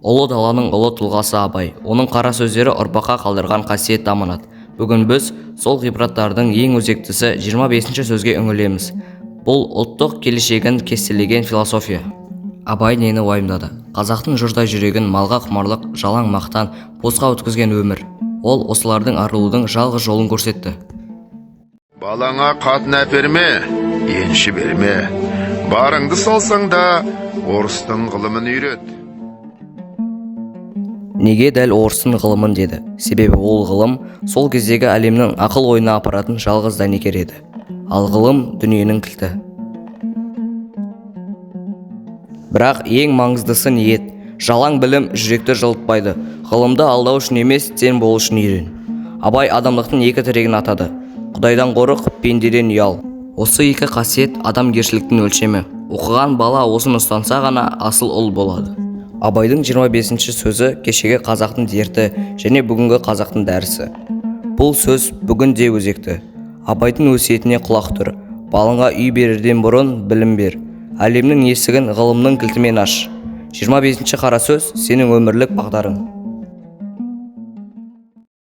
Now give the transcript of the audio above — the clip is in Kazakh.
Ұлы даланың ұлы тұлғасы Абай, оның қара сөздері ұрпаққа қалдырған қасиетті аманат. Бүгін біз сол ғибраттардың ең өзектісі 25-ші сөзге үңілеміз. Бұл ұлттық келешегін кестелеген философия. Абай нені уайымдады? Қазақтың жұрдай жүрегін малға құмарлық, жалаң мақтан, босқа өткізген өмір. Ол осылардың арылудың жалғыз жолын көрсетті. Балаңа қатын әперме, енші берме. Барыңды салсаң да, орыстың ғылымын үйрет. Неге дәл орыстың ғылымын деді? Себебі ол ғылым сол кездегі әлемнің ақыл ойына апаратын жалғыз дәнекер еді. Ал ғылым дүниенің кілті. Бірақ ең маңыздысы ниет. Жалаң білім жүректі жылытпайды. Ғылымды алдау үшін емес, сен болу үшін үйрен. Абай адамдықтың екі тірегін атады: Құдайдан қорық, пендеден ұял. Осы екі қасиет адамгершіліктің өлшемі. Оқыған бала осын ұстанса ғана асыл ұл болады. Абайдың 25-ші сөзі кешегі қазақтың дерті және бүгінгі қазақтың дәрісі. Бұл сөз бүгін де өзекті. Абайдың өсиетіне құлақ тұр. Балыңа үй берерден бұрын білім бер. Әлемнің есігін ғылымның кілтімен аш. 25-ші қара сөз сенің өмірлік бағдарың.